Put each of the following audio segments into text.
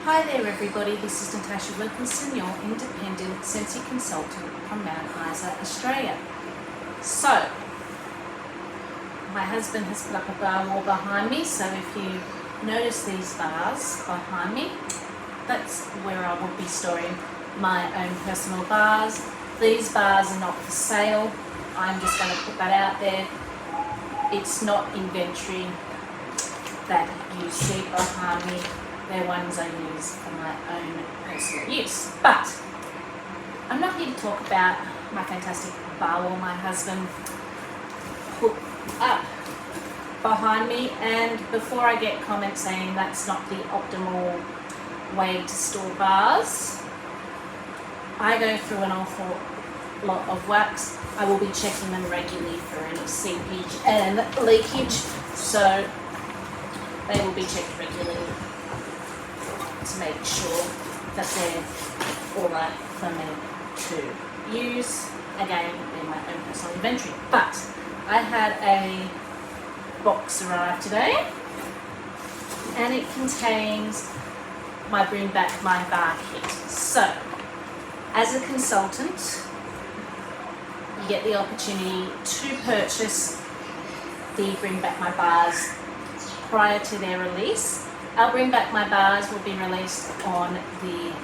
Hi there everybody, this is Natasha Wilkinson, your independent sensory consultant from Mount Isa, Australia. So, my husband has put up a bar wall behind me, so if you notice these bars behind me, that's where I will be storing my own personal bars. These bars are not for sale, I'm just going to put that out there. It's not inventory that you see behind me. They're ones I use for my own personal use. But I'm not here to talk about my fantastic bar wall my husband put up behind me. And before I get comments saying that's not the optimal way to store bars, I go through an awful lot of wax. I will be checking them regularly for any seepage and leakage, so they will be checked regularly to make sure that they're all right for me to use, again, in my own personal inventory. But I had a box arrive today, and it contains my Bring Back My Bar kit. So, as a consultant, you get the opportunity to purchase the Bring Back My Bars prior to their release. Our Bring Back My Bars will be released on the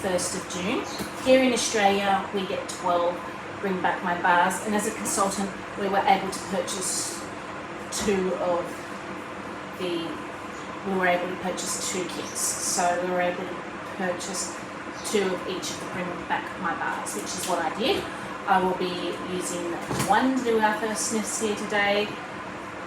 1st of June. Here in Australia, we get 12 Bring Back My Bars, and as a consultant, we were able to purchase two kits. So we were able to purchase two of each of the Bring Back My Bars, which is what I did. I will be using one to do our first sniffs here today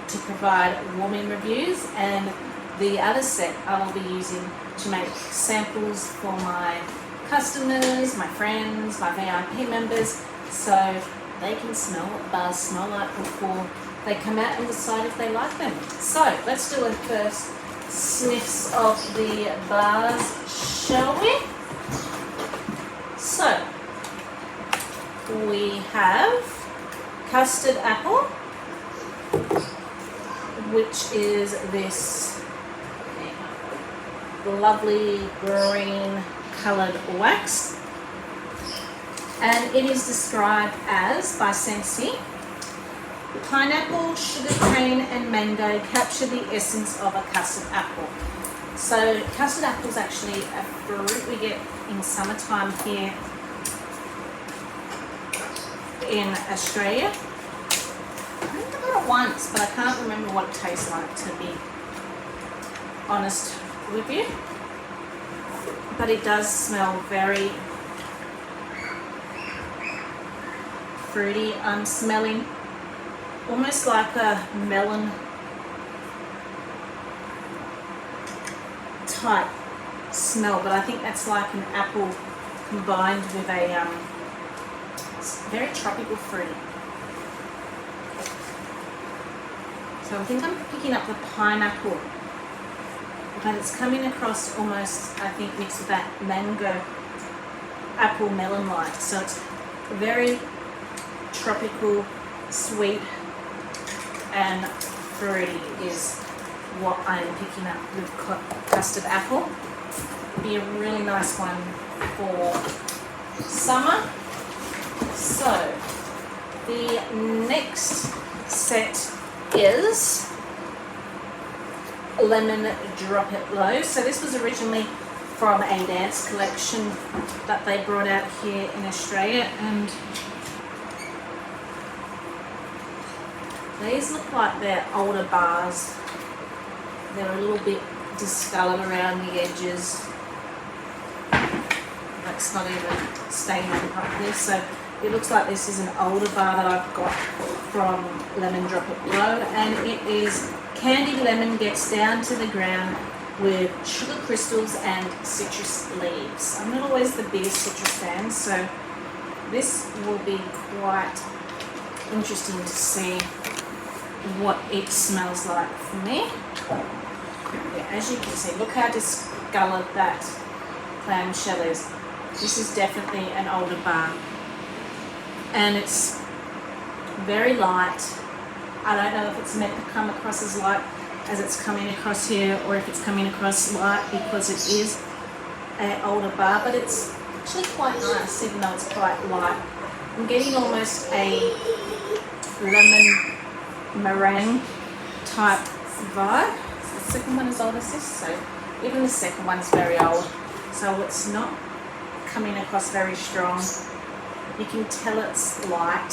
to provide warming reviews, and the other set I will be using to make samples for my customers, my friends, my VIP members, so they can smell what the bars smell like before they come out and decide if they like them. So let's do a first sniffs of the bars, shall we? So we have Custard Apple, which is this lovely green coloured wax, and it is described as, by Sensi, pineapple, sugarcane and mango capture the essence of a custard apple. So custard apple is actually a fruit we get in summertime here in Australia. I think I got it once, but I can't remember what it tastes like, to be honest with you. But it does smell very fruity. I'm smelling almost like a melon type smell, but I think that's like an apple combined with a very tropical fruit. So I think I'm picking up the pineapple, but it's coming across almost, I think, mixed with that mango apple melon like. So it's very tropical, sweet and fruity is what I'm picking up with custard apple. Be a really nice one for summer. So the next set is Lemon Drop It Low. So this was originally from a dance collection that they brought out here in Australia, and these look like they're older bars. They're a little bit discoloured around the edges. That's not even staying on properly. So it looks like this is an older bar that I've got from Lemon Drop It Low, and it is candied lemon gets down to the ground with sugar crystals and citrus leaves. I'm not always the biggest citrus fan, so this will be quite interesting to see what it smells like for me. Yeah, as you can see, look how discoloured that clamshell is. This is definitely an older bar, and it's very light. I don't know if it's meant to come across as light as it's coming across here, or if it's coming across light because it is an older bar, but it's actually quite nice, even though it's quite light. I'm getting almost a lemon meringue type vibe. So the second one is old as this, so even the second one's very old. So it's not coming across very strong. You can tell it's light,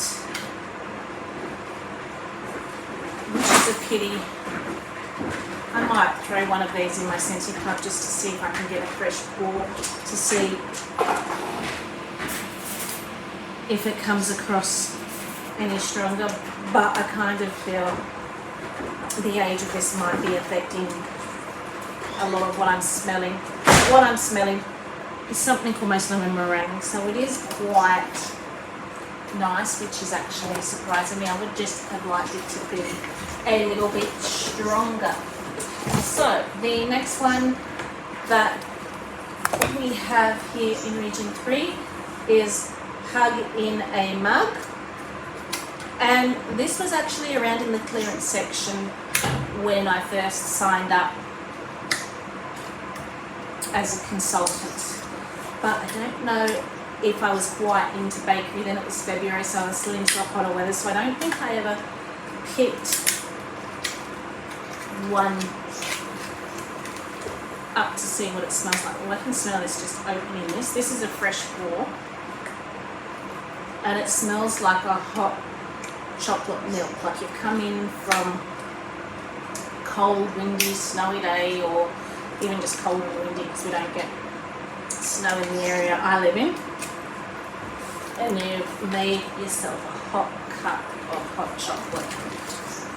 which is a pity. I might throw one of these in my Scentsy cup just to see if I can get a fresh pour to see if it comes across any stronger, but I kind of feel the age of this might be affecting a lot of what I'm smelling. What I'm smelling is something almost lemon meringue, so it is quite nice, which is actually surprising me. I would just have liked it to be a little bit stronger. So the next one that we have here in region 3 is Hug in a Mug, and this was actually around in the clearance section when I first signed up as a consultant, but I don't know if I was quite into bakery then. It was February, so I was still into the hotter weather, so I don't think I ever picked one up to see what it smells like. Well, I can smell this just opening this. This is a fresh pour, and it smells like a hot chocolate milk, like you've come in from cold, windy, snowy day, or even just cold and windy because we don't get snow in the area I live in. And you've made yourself a hot cup of hot chocolate.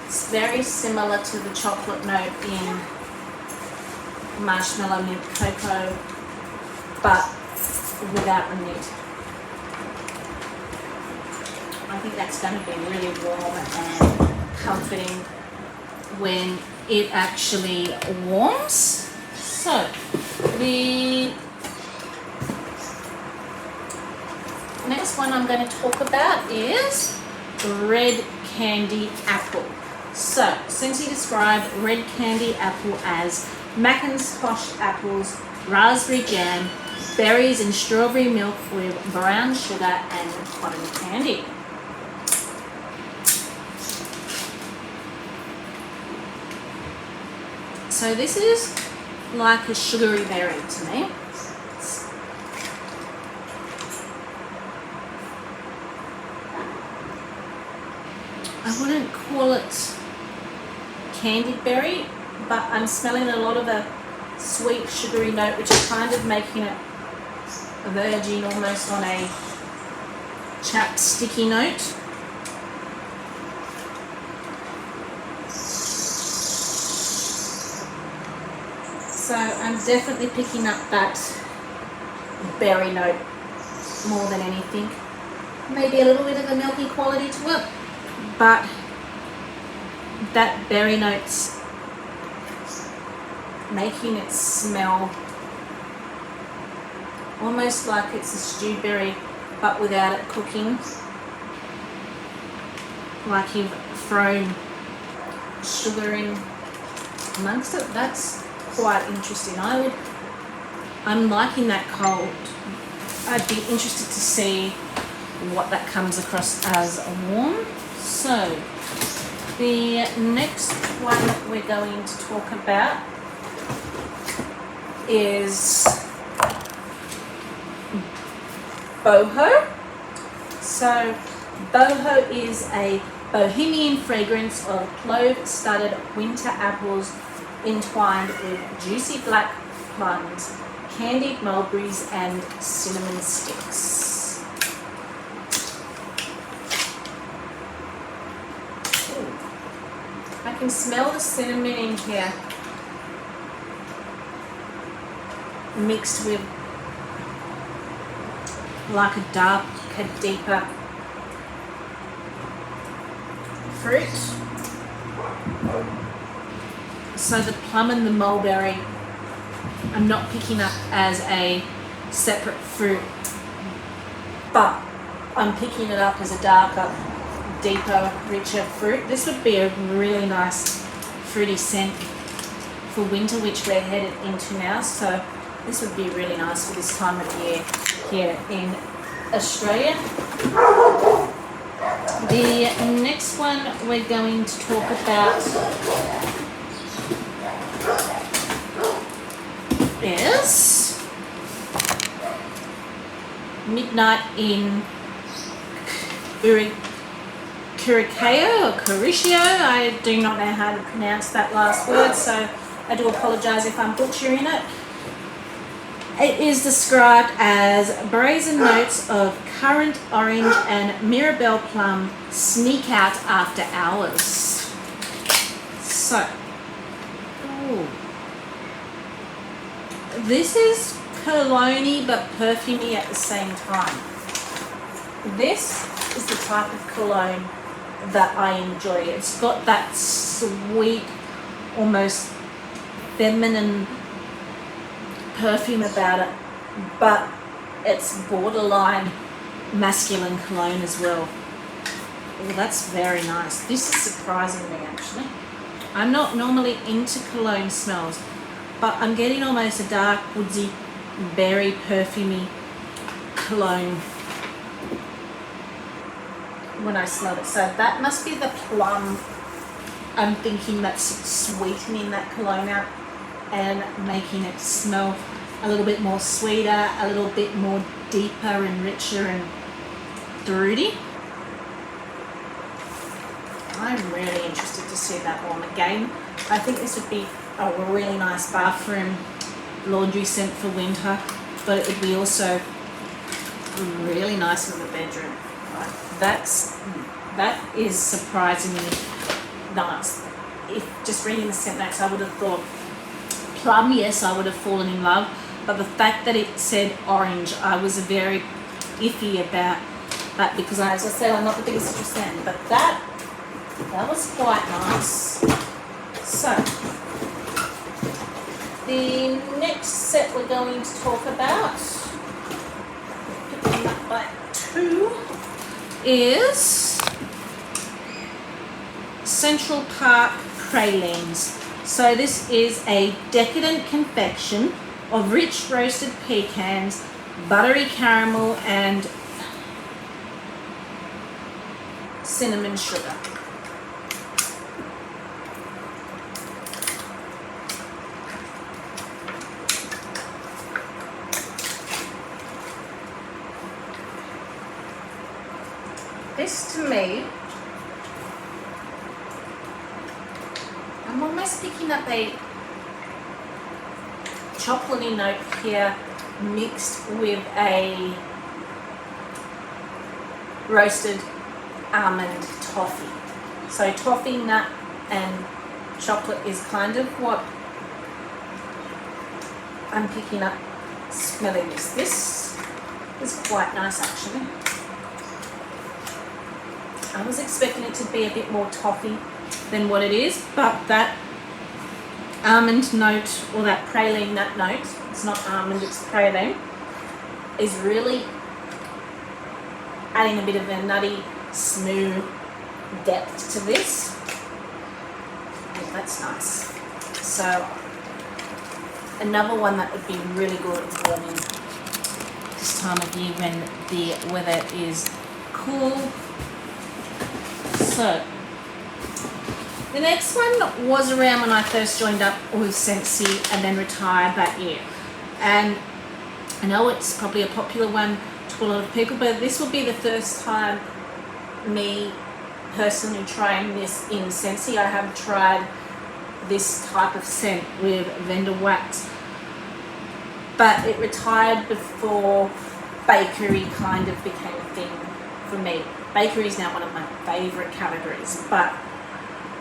It's very similar to the chocolate note in marshmallow mint cocoa, but without the nib. I think that's going to be really warm and comforting when it actually warms. So the next one I'm going to talk about is Red Candy Apple. So Scentsy described Red Candy Apple as Macintosh apples, raspberry jam, berries and strawberry milk with brown sugar and cotton candy. So this is like a sugary berry to me. I wouldn't call it candied berry, but I'm smelling a lot of a sweet sugary note, which is kind of making it verging almost on a chapped sticky note. So I'm definitely picking up that berry note more than anything. Maybe a little bit of a milky quality to it, but that berry note's making it smell almost like it's a stewed berry, but without it cooking. Like you've thrown sugar in amongst it. That's quite interesting. I'm liking that cold. I'd be interested to see what that comes across as warm. So the next one we're going to talk about is Boho. So Boho is a bohemian fragrance of clove-studded winter apples entwined with juicy black plums, candied mulberries and cinnamon sticks. Ooh. I can smell the cinnamon in here mixed with like a darker, deeper fruit. So the plum and the mulberry I'm not picking up as a separate fruit, but I'm picking it up as a darker, deeper, richer fruit. This would be a really nice fruity scent for winter, which we're headed into now. So This would be really nice for this time of year here in Australia. The next one we're going to talk about is Midnight in Curacao or Curicchio. I do not know how to pronounce that last word, so I do apologise if I'm butchering it. It is described as brazen notes of currant, orange and Mirabelle plum sneak out after hours. So, ooh. This is cologne-y but perfumey at the same time. This is the type of cologne that I enjoy. It's got that sweet, almost feminine perfume about it, but it's borderline masculine cologne as well. Oh, that's very nice. This is surprising me actually. I'm not normally into cologne smells, but I'm getting almost a dark, woodsy, berry perfumey cologne when I smell it. So that must be the plum. I'm thinking that's sweetening that cologne out and making it smell a little bit more sweeter, a little bit more deeper and richer and fruity. I'm really interested to see that one again. I think this would be a really nice bathroom laundry scent for winter, but it would be also really nice in the bedroom. Right. That is surprisingly nice. If just reading the scent notes, I would have thought plum, yes, I would have fallen in love, but the fact that it said orange, I was very iffy about that because, as I said, I'm not the biggest citrus fan, but that was quite nice. So, the next set we're going to talk about, picking up by two, is Central Park Pralines. So this is a decadent confection of rich roasted pecans, buttery caramel and cinnamon sugar. This to me, I'm almost picking up a chocolatey note here mixed with a roasted almond toffee. So toffee, nut and chocolate is kind of what I'm picking up smelling this. This is quite nice actually. I was expecting it to be a bit more toffee than what it is, but that almond note or that praline nut note, it's not almond, it's praline, is really adding a bit of a nutty, smooth depth to this. Oh, that's nice. So another one that would be really good for this time of year when the weather is cool. So the next one was around when I first joined up with Scentsy and then retired that year. And I know it's probably a popular one to a lot of people, but this will be the first time me personally trying this in Scentsy. I have tried this type of scent with vendor wax, but it retired before bakery kind of became a thing for me. Bakery is now one of my favourite categories, but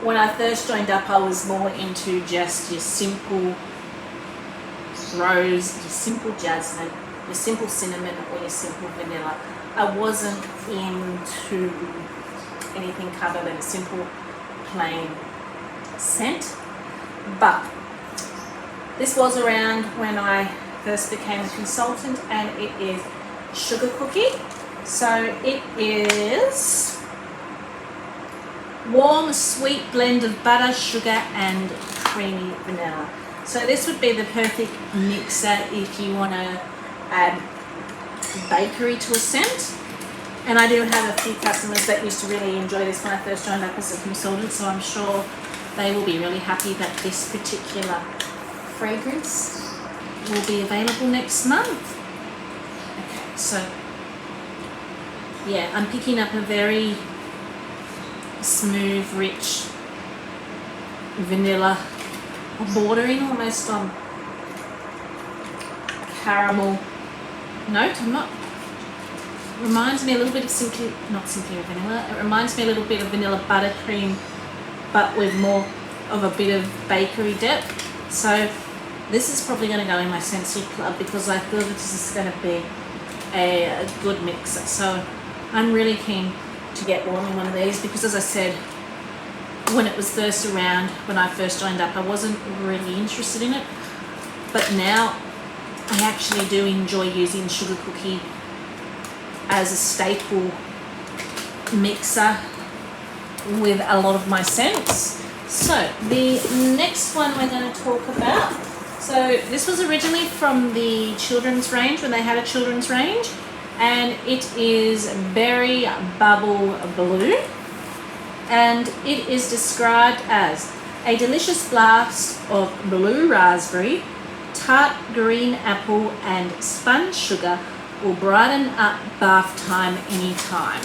when I first joined up, I was more into just your simple rose, your simple jasmine, your simple cinnamon, or your simple vanilla. I wasn't into anything other than a simple, plain scent. But this was around when I first became a consultant, and it is Sugar Cookie. So it is warm, sweet blend of butter, sugar and creamy vanilla. So this would be the perfect mixer if you want to add bakery to a scent. And I do have a few customers that used to really enjoy this when I first joined up as a consultant, so I'm sure they will be really happy that this particular fragrance will be available next month. Okay, so yeah, I'm picking up a very smooth, rich vanilla, bordering almost on caramel note. Reminds me a little bit of not simply vanilla. It reminds me a little bit of vanilla buttercream, but with more of a bit of bakery depth. So this is probably going to go in my Sensi Club because I feel that this is going to be a good mixer. So I'm really keen to get warm in one of these because, as I said, when it was first around, when I first joined up, I wasn't really interested in it. But now I actually do enjoy using sugar cookie as a staple mixer with a lot of my scents. So the next one we're going to talk about, so this was originally from the children's range when they had a children's range, and it is Berry Bubble Blue, and it is described as a delicious blast of blue raspberry, tart green apple and spun sugar will brighten up bath time anytime.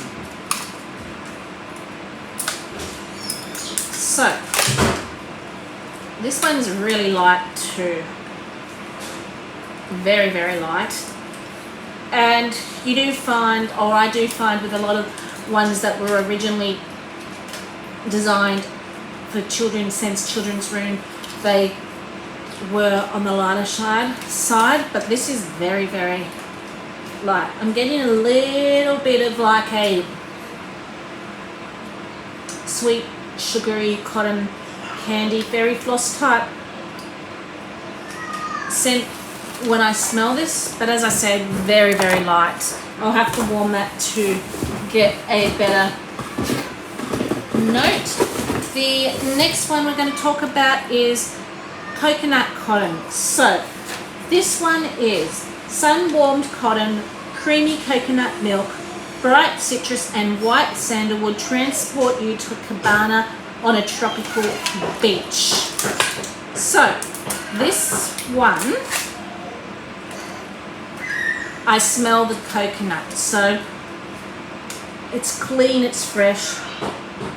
So this one's really light too, very, very light. And you do find, or I do find with a lot of ones that were originally designed for children's scents, children's room, they were on the lighter side, but this is very, very light. I'm getting a little bit of like a sweet, sugary cotton candy fairy floss type scent when I smell this, but as I said, very, very light. I'll have to warm that to get a better note. The next one we're going to talk about is coconut cotton. So this one is sun-warmed cotton, creamy coconut milk, bright citrus and white sandalwood transport you to a cabana on a tropical beach. So this one, I smell the coconut. So it's clean, it's fresh,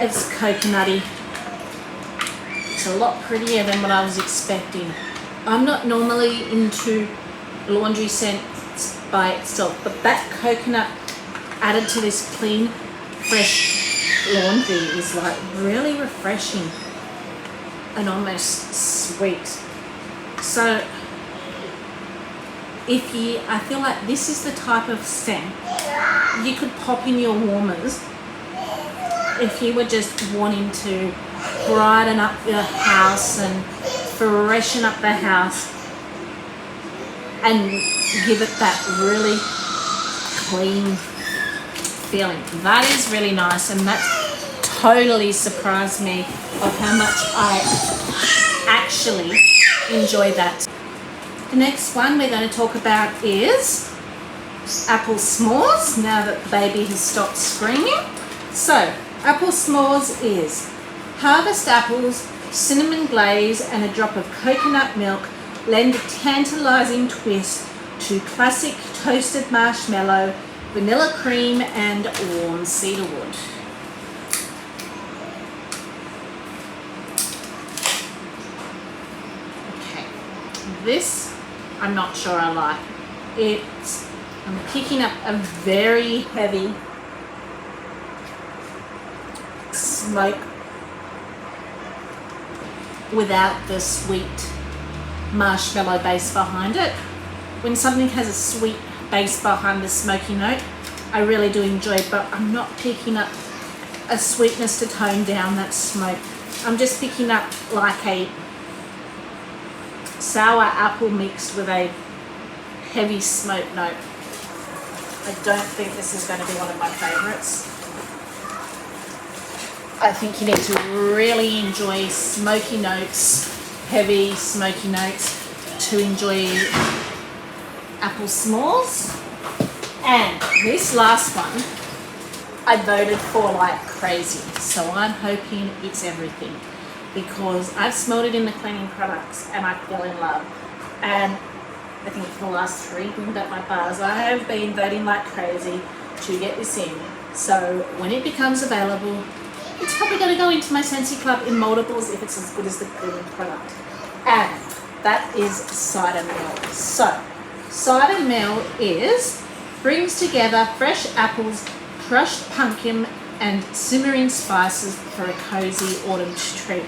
it's coconutty. It's a lot prettier than what I was expecting. I'm not normally into laundry scents by itself, but that coconut added to this clean, fresh laundry is like really refreshing and almost sweet. So I feel like this is the type of scent you could pop in your warmers if you were just wanting to brighten up your house and freshen up the house and give it that really clean feeling. That is really nice, and that totally surprised me of how much I actually enjoy that. The next one we're going to talk about is apple s'mores, now that the baby has stopped screaming. So apple s'mores is harvest apples, cinnamon glaze and a drop of coconut milk lend a tantalizing twist to classic toasted marshmallow, vanilla cream and warm cedarwood. Okay, this I'm not sure I like. I'm picking up a very heavy smoke without the sweet marshmallow base behind it. When something has a sweet base behind the smoky note, I really do enjoy it, but I'm not picking up a sweetness to tone down that smoke. I'm just picking up like a sour apple mixed with a heavy smoke note. I don't think this is going to be one of my favorites. I think you need to really enjoy smoky notes heavy smoky notes to enjoy apple s'mores. And this last one I voted for like crazy, so I'm hoping it's everything, because I've smelled it in the cleaning products and I fell in love. And I think for the last 3 Winged Up My bars, I have been voting like crazy to get this in. So when it becomes available, it's probably going to go into my Scentsy Club in multiples if it's as good as the cleaning product. And that is Cider Mill. So Cider Mill brings together fresh apples, crushed pumpkin and simmering spices for a cozy autumn treat.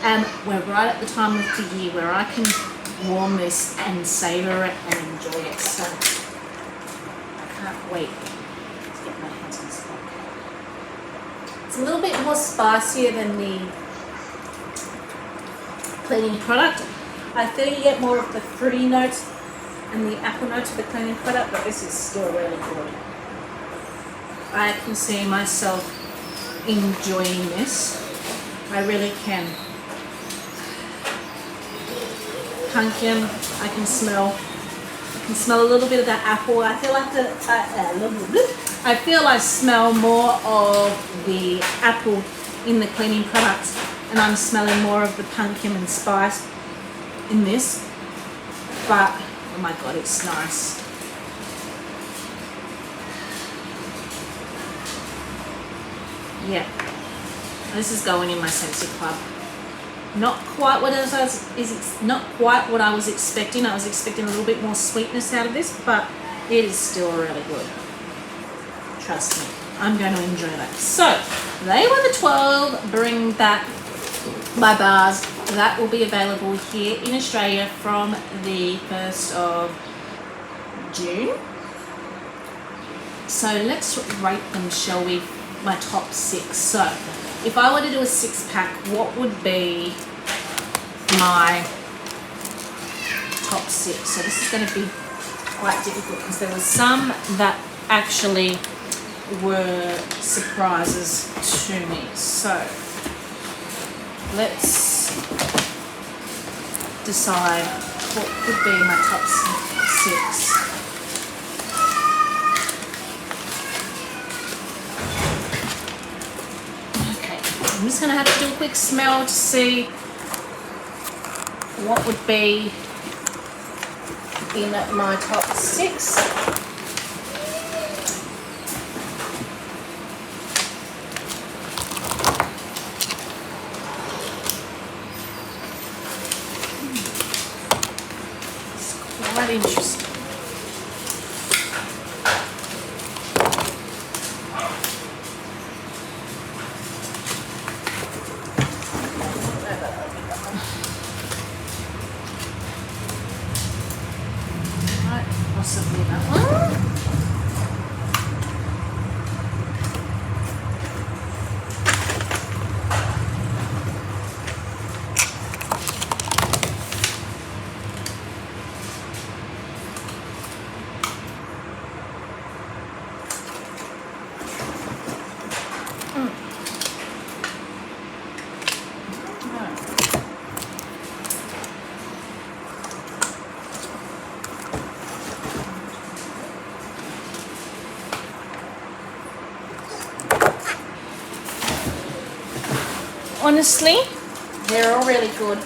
And we're right at the time of the year where I can warm this and savour it and enjoy it. So I can't wait to get my hands on this one. It's a little bit more spicier than the cleaning product. I feel you get more of the fruity notes and the apple notes of the cleaning product, but this is still really good. I can see myself enjoying this. I really can. Pumpkin, I can smell a little bit of that apple. I feel like I smell more of the apple in the cleaning products, and I'm smelling more of the pumpkin and spice in this. But oh my god, it's nice. Yeah, this is going in my Scentsy Club. Not quite what I was expecting. I was expecting a little bit more sweetness out of this, but it is still really good. Trust me, I'm going to enjoy that. So they were the 12 Bring That My bars that will be available here in Australia from the 1st of June. So let's rate them, shall we? My top 6. So if I were to do a 6-pack, what would be my top 6? So this is going to be quite difficult because there were some that actually were surprises to me. So let's decide what would be my top 6. I'm just going to have to do a quick smell to see what would be in my top 6. It's quite interesting. Possibly that one. Honestly, they're all really good,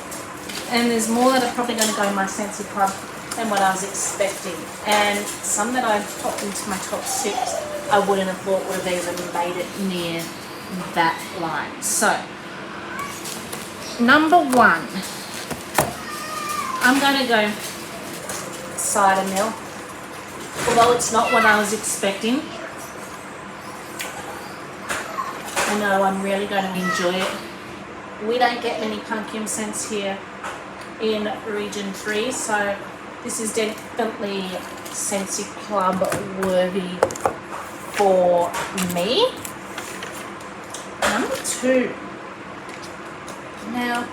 and there's more that are probably going to go in my Scentsy Club than what I was expecting, and some that I've popped into my top 6 I wouldn't have thought would have even made it near that line. So number 1, I'm going to go Cider Mill, although it's not what I was expecting. I know I'm really going to enjoy it. We don't get many pumpkin scents here in Region 3, so this is definitely Scentsy Club worthy for me. Number 2. Now,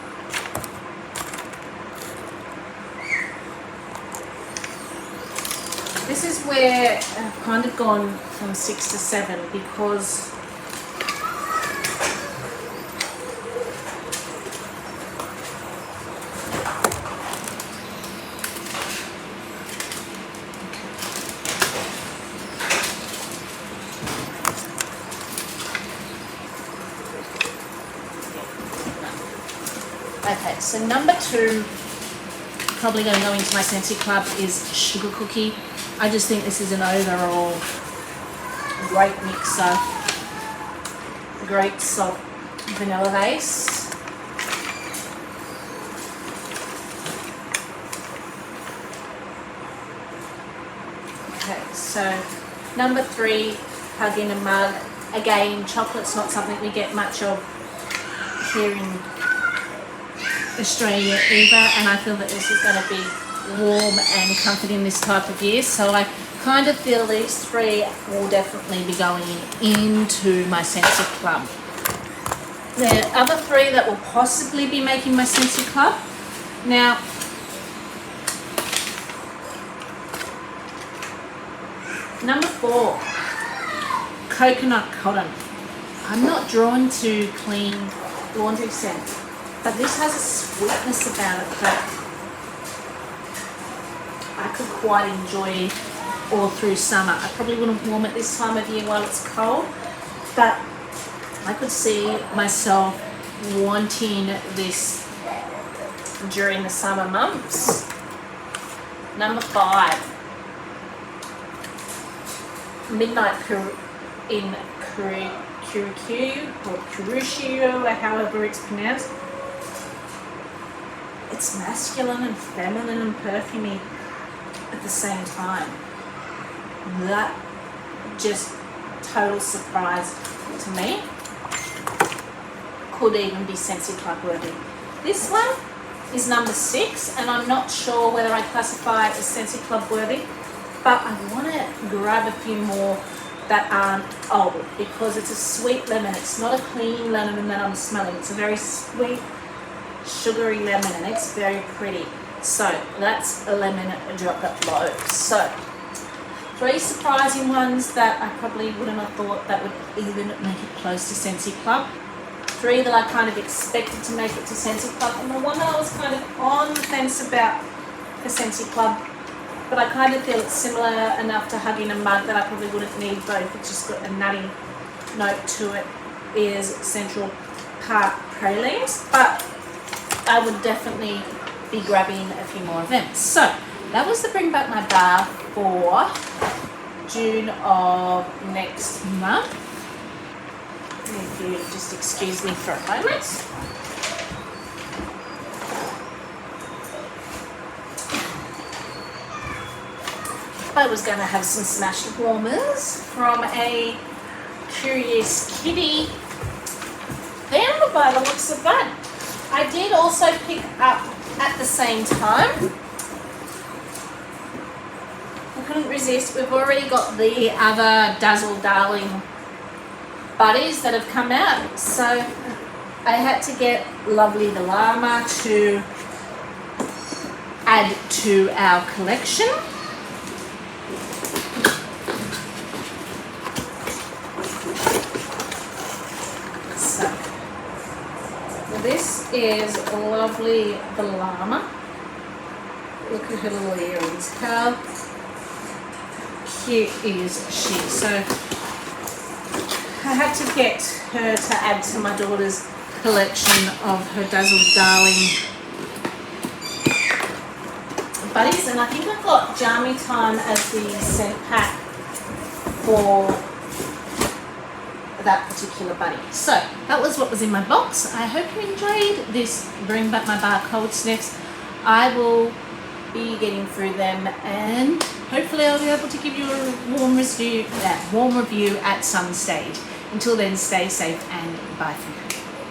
this is where I've kind of gone from 6 to 7 because So number 2, probably going to go into my Scentsy Club, is Sugar Cookie. I just think this is an overall great mixer. Great soft vanilla base. Okay, so number 3, Hug in a Mug. Again, chocolate's not something we get much of here in Australia either, and I feel that this is going to be warm and comforting this type of year, so I kind of feel these 3 will definitely be going into my Scentsy Club. The other 3 that will possibly be making my Scentsy Club. Now, number 4, Coconut Cotton. I'm not drawn to clean laundry scents, but this has a sweetness about it that I could quite enjoy all through summer. I probably wouldn't warm it this time of year while it's cold, but I could see myself wanting this during the summer months. Number 5, Midnight in Kuruku or Kurushu, or however it's pronounced. It's masculine and feminine and perfumey at the same time. That just total surprise to me. Could even be Scentsy Club worthy. This one is number 6, and I'm not sure whether I classify it as Scentsy Club worthy, but I want to grab a few more that aren't old, because it's a sweet lemon. It's not a clean lemon that I'm smelling. It's a very sweet, sugary lemon, and it's very pretty. So that's a lemon drop that low. So 3 surprising ones that I probably wouldn't have thought that would even make it close to Scentsy Club. 3 that I kind of expected to make it to Scentsy Club, and the one that I was kind of on the fence about for Scentsy Club, but I kind of feel it's similar enough to Hug in a Mug that I probably wouldn't need both. It's just got a nutty note to it, is Central Park Pralines, but I would definitely be grabbing a few more of them. So that was the Bring Back My Bar for June of next month. If you just excuse me for a moment. I was going to have some smashed warmers from a Curious Kitty fan by the looks of that. I did also pick up at the same time. I couldn't resist. We've already got the other Dazzle Darling buddies that have come out, so I had to get Lovely the Llama to add to our collection. So this is Lovely the Llama. Look at her little earrings. How cute is she? So I had to get her to add to my daughter's collection of her Dazzle Darling buddies, and I think I've got Jammy Time as the scent pack for that particular buddy. So that was what was in my box. I hope you enjoyed this Bring Back My Bar cold sniffs. I will be getting through them, and hopefully I'll be able to give you a warm review at some stage. Until then, stay safe and bye for now.